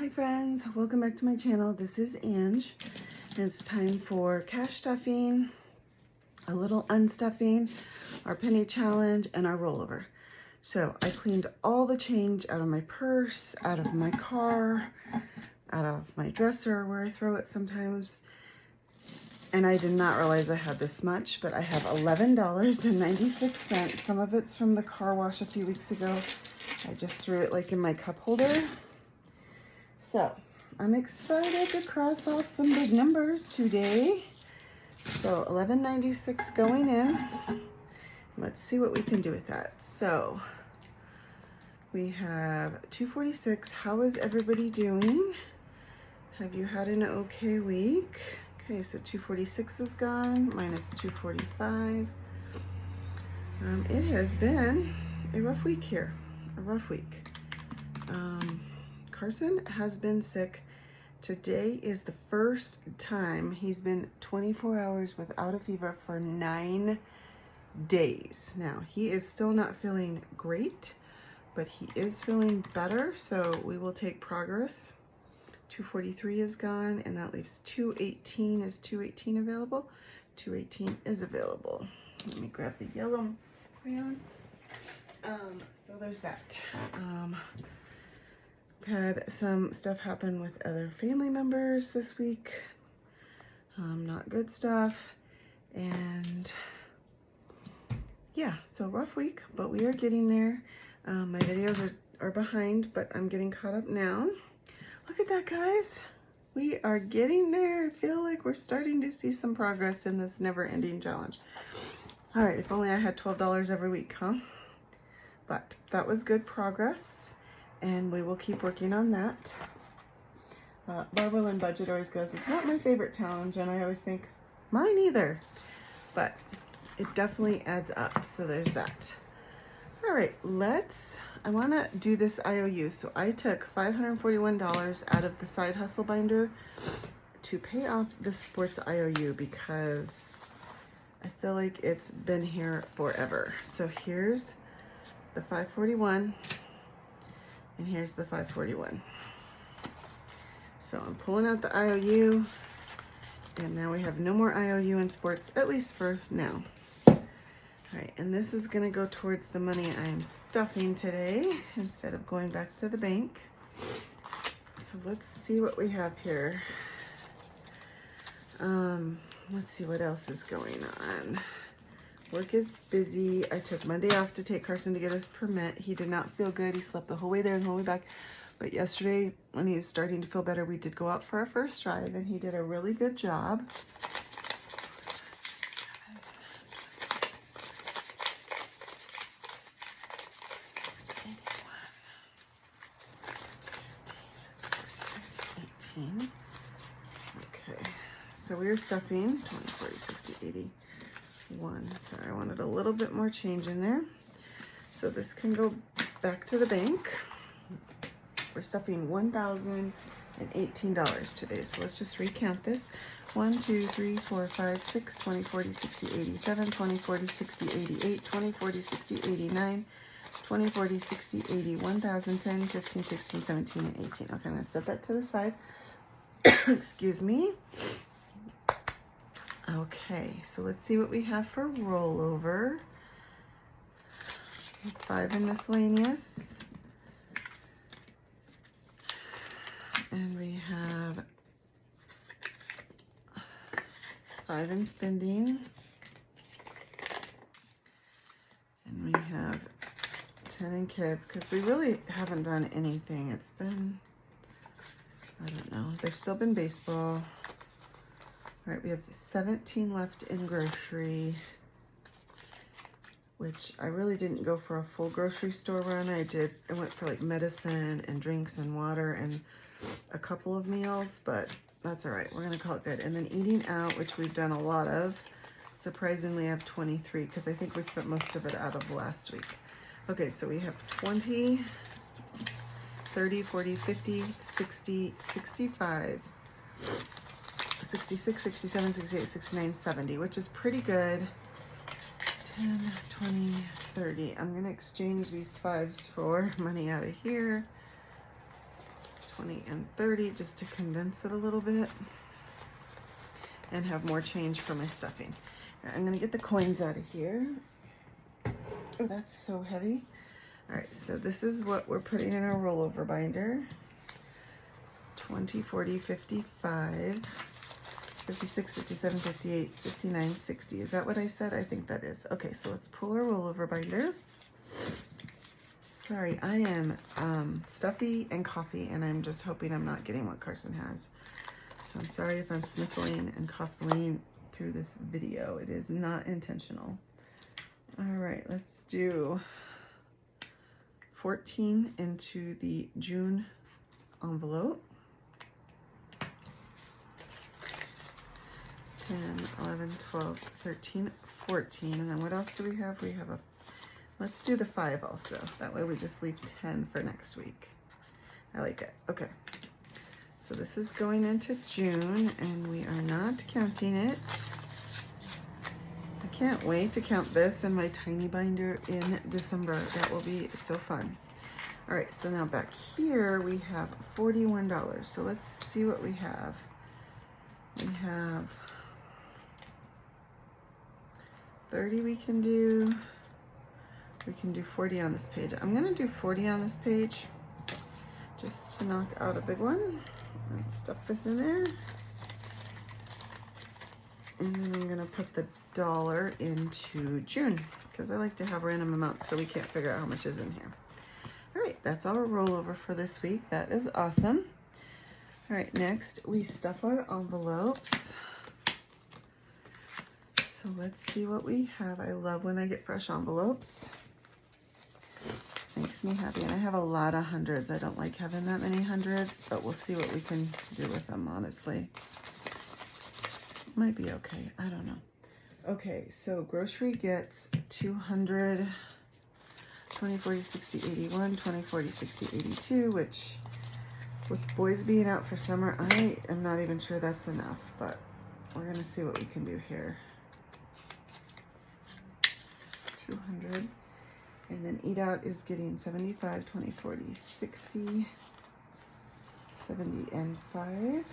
Hi friends, welcome back to my channel. This is Ange. It's time for cash stuffing, a little unstuffing, our penny challenge, and our rollover. So I cleaned all the change out of my purse, out of my car, out of my dresser where I throw it sometimes. And I did not realize I had this much, but I have $11.96. Some of it's from the car wash a few weeks ago. I just threw it like in my cup holder. So I'm excited to cross off some big numbers today. So $11.96 going in. Let's see what we can do with that. So we have $2.46. How is everybody doing? Have you had an okay week? Okay, so $2.46 is gone, minus $2.45. It has been a rough week here, a rough week. Carson has been sick. Today is the first time he's been 24 hours without a fever for 9 days. Now, he is still not feeling great, but he is feeling better, so we will take progress. 243 is gone, and that leaves 218. Is 218 available? 218 is available. Let me grab the yellow crayon. So there's that. Had some stuff happen with other family members this week. Not good stuff. And yeah, so rough week, but we are getting there. My videos are behind, but I'm getting caught up now. Look at that, guys. We are getting there. I feel like we're starting to see some progress in this never-ending challenge. All right, if only I had $12 every week, huh? But that was good progress, and we will keep working on that. Barbara Lynn Budget always goes, it's not my favorite challenge, and I always think, mine either. But it definitely adds up, so there's that. All right, I want to do this IOU. So I took $541 out of the side hustle binder to pay off the sports IOU because I feel like it's been here forever. So here's the 541 and here's the 541. So I'm pulling out the IOU, and now we have no more IOU in sports, at least for now. All right, and this is gonna go towards the money I am stuffing today instead of going back to the bank. So let's see what we have here. Let's see what else is going on. Work is busy. I took Monday off to take Carson to get his permit. He did not feel good. He slept the whole way there and the whole way back. But yesterday, when he was starting to feel better, we did go out for our first drive, and he did a really good job. Okay, so we are stuffing 20, 40, 60, 81. Sorry, I wanted a little bit more change in there. So this can go back to the bank. We're stuffing $1,018 today. So let's just recount this. 1, 2, 3, 4, 5, 6, 20, 40, 60, 87, 20, 40, 60, 88, 20, 40, 60, 89, 20, 40, 60, 80, 1,010, 15, 16, 17, and 18. Okay, I'm gonna set that to the side. Excuse me. Okay, so let's see what we have for rollover. 5 in miscellaneous. And we have 5 in spending. And we have 10 in kids, because we really haven't done anything. It's been, I don't know, there's still been baseball. All right, we have 17 left in grocery, which I really didn't go for a full grocery store run. I went for like medicine and drinks and water and a couple of meals, but that's all right. We're gonna call it good. And then eating out, which we've done a lot of. Surprisingly, I have 23, because I think we spent most of it out of last week. Okay, so we have 20, 30, 40, 50, 60, 65, 66, 67, 68, 69, 70, which is pretty good. 10, 20, 30. I'm gonna exchange these 5s for money out of here. 20 and 30 just to condense it a little bit and have more change for my stuffing. All right, I'm gonna get the coins out of here. Oh, that's so heavy. All right, so this is what we're putting in our rollover binder. 20, 40, 55, 56, 57, 58, 59, 60. Is that what I said? I think that is. Okay, so let's pull our rollover binder. Sorry, I am stuffy and coffee, and I'm just hoping I'm not getting what Carson has. So I'm sorry if I'm sniffling and coughing through this video. It is not intentional. All right, let's do 14 into the June envelope. 10, 11, 12, 13, 14. And then what else do we have? We have a, let's do the 5 also. That way we just leave 10 for next week. I like it. Okay. So this is going into June and we are not counting it. I can't wait to count this in my tiny binder in December. That will be so fun. All right, so now back here we have $41. So let's see what we have. We have 30 we can do. We can do 40 on this page. I'm gonna do 40 on this page just to knock out a big one. Let's stuff this in there. And then I'm gonna put the dollar into June because I like to have random amounts so we can't figure out how much is in here. All right, that's our rollover for this week. That is awesome. All right, next we stuff our envelopes. So let's see what we have. I love when I get fresh envelopes. Makes me happy. And I have a lot of hundreds. I don't like having that many hundreds, but we'll see what we can do with them, honestly. Might be okay. I don't know. Okay, so grocery gets 200, 20, 40, 60, 81, 20, 40, 60, 82, which with boys being out for summer, I am not even sure that's enough, but we're going to see what we can do here. 200. And then eat out is getting 75, 20, 40, 60, 70, and 5.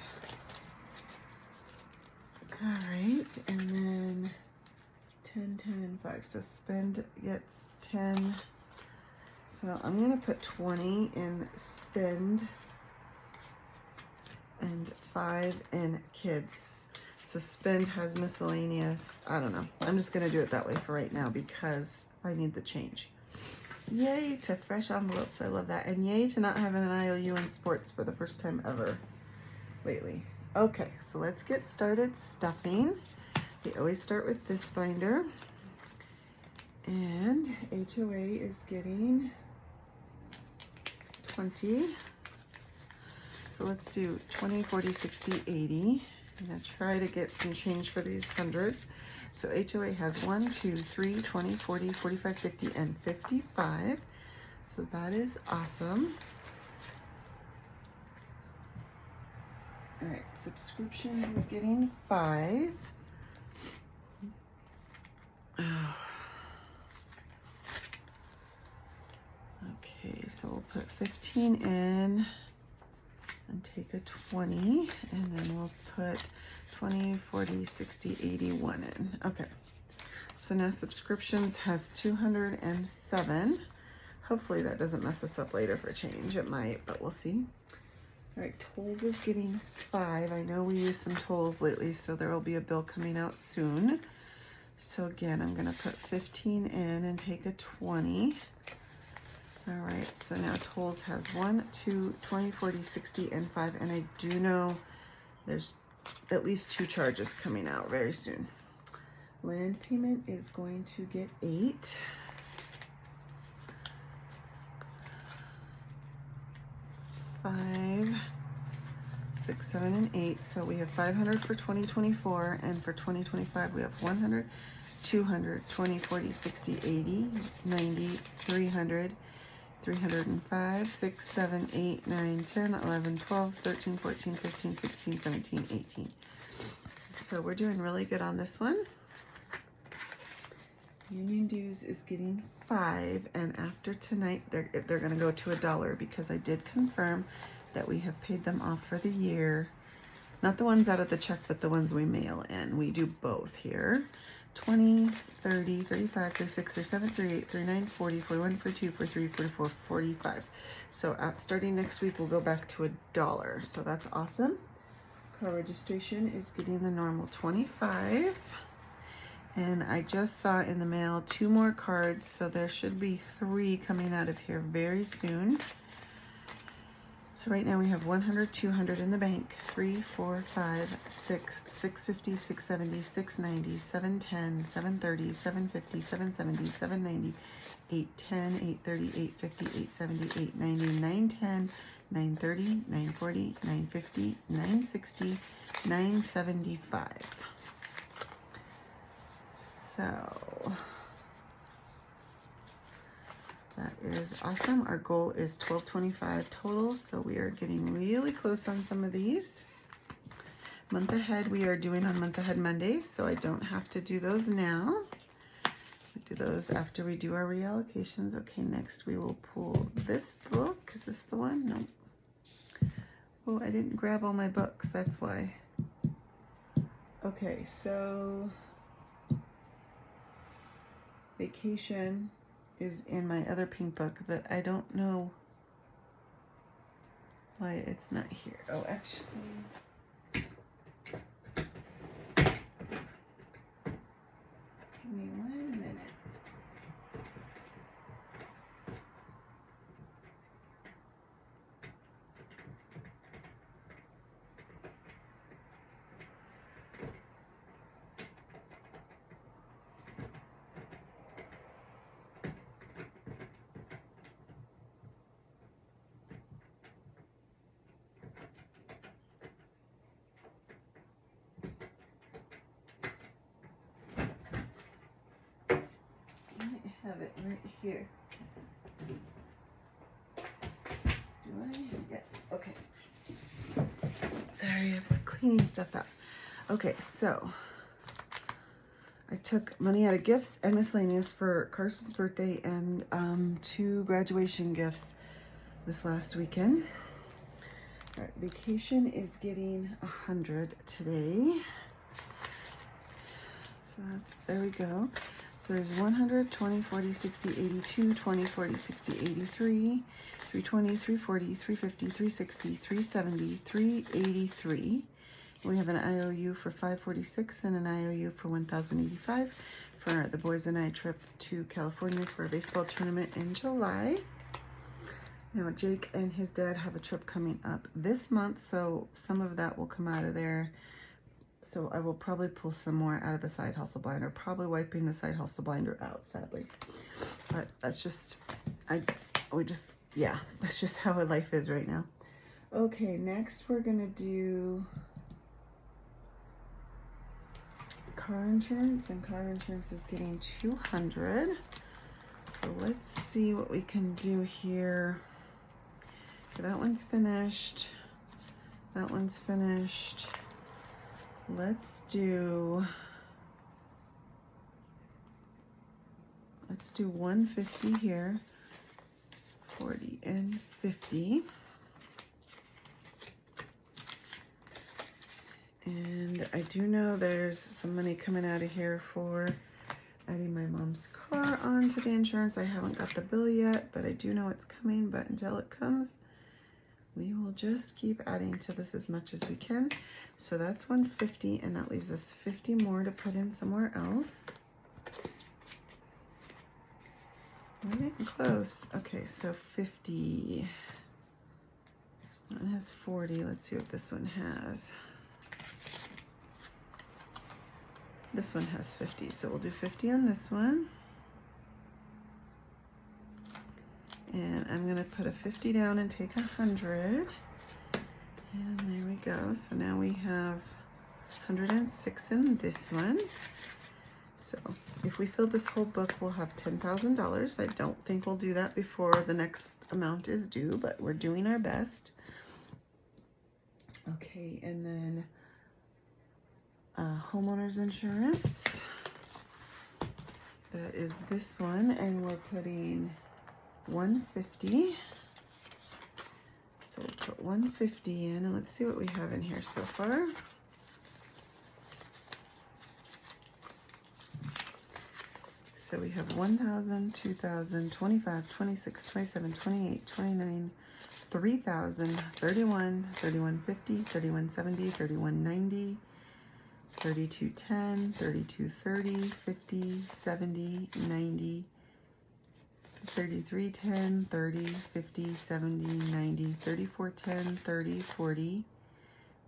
All right, and then 10, 10, and 5. So spend gets 10. So I'm gonna put 20 in spend and 5 in kids. So spend has miscellaneous. I don't know. I'm just gonna do it that way for right now because I need the change. Yay to fresh envelopes. I love that. And yay to not having an IOU in sports for the first time ever lately. Okay, so let's get started stuffing. We always start with this binder. And HOA is getting 20. So let's do 20, 40, 60, 80. I'm gonna try to get some change for these hundreds. So HOA has 1, 2, 3, 20, 40, 45, 50, and 55. So that is awesome. All right, subscriptions is getting 5. Oh. Okay, so we'll put 15 in and take a 20, and then we'll put 20, 40, 60, 81 in. Okay, so now subscriptions has 207. Hopefully that doesn't mess us up later for change. It might, but we'll see. All right, tolls is getting 5. I know we used some tolls lately, so there will be a bill coming out soon. So again, I'm gonna put 15 in and take a 20. All right, so now tolls has 1, 2, 20, 40, 60, and 5. And I do know there's at least 2 charges coming out very soon. Land payment is going to get 8. $5, 6, 7, and 8. So we have 500 for 2024, and for 2025 we have 100, 200, 20, 40, 60, 80, 90, 300, 305, 6, 7, 8, 9, 10, 11, 12, 13, 14, 15, 16, 17, 18. So we're doing really good on this one. Union dues is getting 5, and after tonight they're going to go to $1 because I did confirm that we have paid them off for the year. Not the ones out of the check, but the ones we mail in. We do both here. 20, 30, 35, 36, 37, 38, 39, 40, 41, 42, 43, 44, 45. So starting next week, we'll go back to $1. So that's awesome. Car registration is getting the normal 25. And I just saw in the mail 2 more cards, so there should be 3 coming out of here very soon. So right now we have 100, 200 in the bank, 3, 4, 5, 6, 650, 670, 690, 710, 730, 750, 770, 790, 810, 830, 850, 870, 890, 910, 930, 940, 950, 960, 975. So that is awesome. Our goal is 1225 total, so we are getting really close on some of these. Month ahead, we are doing on month ahead Mondays, so I don't have to do those now. We do those after we do our reallocations. Okay, next we will pull this book. Is this the one? No. Oh, I didn't grab all my books, that's why. Okay, so vacation is in my other pink book that I don't know why it's not here. Oh, actually, give me 1 minute. I have it right here. Do I? Yes. Okay. Sorry, I was cleaning stuff out. Okay, so I took money out of gifts and miscellaneous for Carson's birthday and 2 graduation gifts this last weekend. All right, vacation is getting 100 today. So there we go. So there's 100, 20, 40, 60, 82, 20, 40, 60, 83, 320, 340, 350, 360, 370, 383. We have an IOU for 546 and an IOU for 1,085 for the boys and I trip to California for a baseball tournament in July. Now Jake and his dad have a trip coming up this month, so some of that will come out of there. So I will probably pull some more out of the side hustle binder, probably wiping the side hustle binder out, sadly. But that's just, yeah, that's just how life is right now. Okay, next we're gonna do car insurance, and car insurance is getting 200. So let's see what we can do here. Okay, that one's finished. That one's finished. Let's do 150 here, 40 and 50. And I do know there's some money coming out of here for adding my mom's car onto the insurance. I haven't got the bill yet, but I do know it's coming, but until it comes, we will just keep adding to this as much as we can. So that's 150, and that leaves us 50 more to put in somewhere else. We're getting close. Okay, so 50. That one has 40. Let's see what this one has. This one has 50, so we'll do 50 on this one. And I'm gonna put a 50 down and take 100. And there we go. So now we have 106 in this one. So if we fill this whole book, we'll have $10,000. I don't think we'll do that before the next amount is due, but we're doing our best. Okay, and then homeowner's insurance. That is this one, and we're putting 150. So we'll put 150 in, and let's see what we have in here so far. So we have 1,000, 2,000, 25, 26, 27, 28, 29, 3,000, 31, 3150, 3170, 3190, 3210, 3230, 50, 70, 90, 3310, 30, 50, 70, 90, 3410, 30, 40,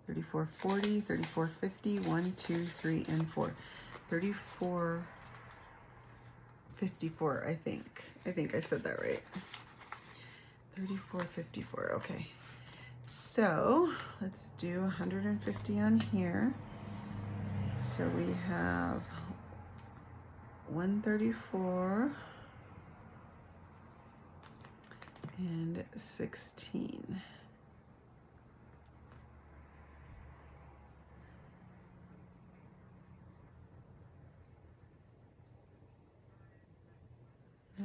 3440, 3450, 1, 2, 3, and 4. 3454, I think. I think I said that right. 3454, okay. So let's do 150 on here. So we have 134 and 16.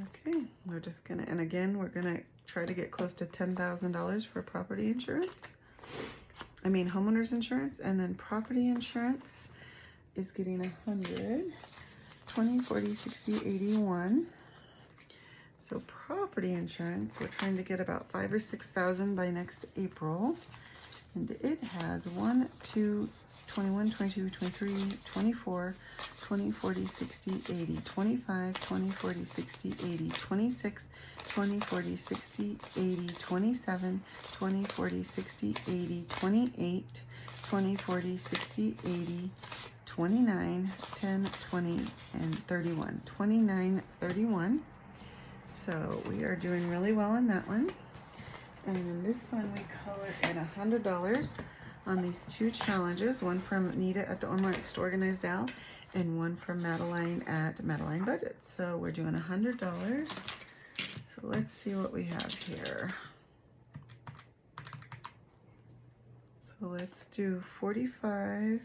Okay, we're just gonna, and again, we're gonna try to get close to $10,000 for property insurance. I mean, homeowners insurance, and then property insurance is getting 100, 20, 40, 60, 81. So property insurance, we're trying to get about 5,000 or 6,000 by next April. And it has 1, 2, 21, 22, 23, 24, 20, 40, 60, 80, 25, 20, 40, 60, 80, 26, 20, 40, 60, 80, 27, 20, 40, 60, 80, 28, 20, 40, 60, 80, 29, 10, 20, and 31. 29, 31. So we are doing really well on that one. And in this one, we color in $100 on these two challenges, one from Nita at the Next Organized Al, and one from Madeline at Madeline Budget. So we're doing $100. So let's see what we have here. So let's do 45.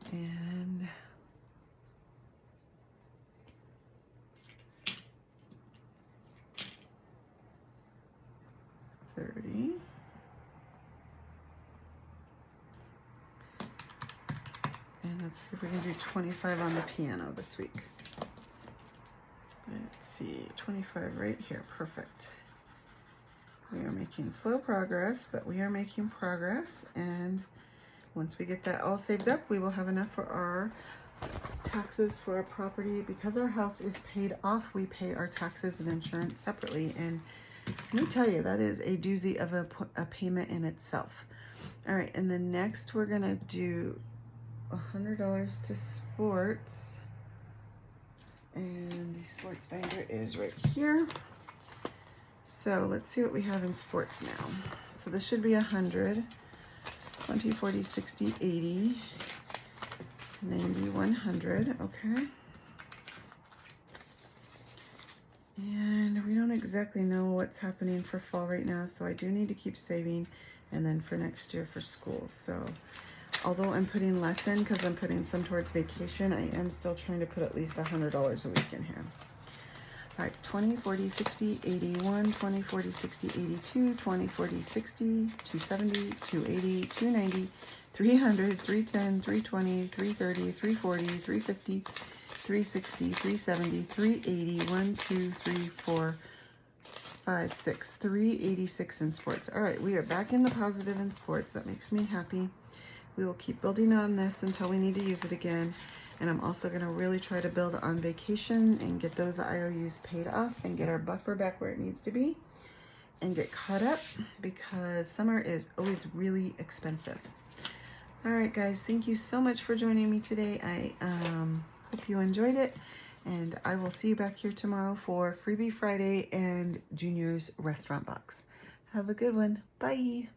And 30. And let's see if we can do 25 on the piano this week. Let's see, 25 right here, perfect. We are making slow progress, but we are making progress, and once we get that all saved up, we will have enough for our taxes for our property. Because our house is paid off, we pay our taxes and insurance separately, and let me tell you, that is a doozy of a payment in itself. All right, and then next we're gonna do $100 to sports, and the sports binder is right here. So let's see what we have in sports now. So this should be 100, 20, 40, 60, 80, 90, 100, okay. And we don't exactly know what's happening for fall right now, so I do need to keep saving, and then for next year for school. So although I'm putting less in because I'm putting some towards vacation, I am still trying to put at least $100 a week in here. All right, 20, 40, 60, 81, 20, 40, 60, 82, 20, 40, 60, 270, 280, 290, 300, 310, 320, 330, 340, 350, 360, 370, 380, 1, 2, 3, 4, 5, 6, 386 in sports. All right, we are back in the positive in sports. That makes me happy. We will keep building on this until we need to use it again. And I'm also going to really try to build on vacation and get those IOUs paid off and get our buffer back where it needs to be and get caught up, because summer is always really expensive. All right, guys, thank you so much for joining me today. I hope you enjoyed it, and I will see you back here tomorrow for Freebie Friday and Junior's Restaurant Box. Have a good one. Bye.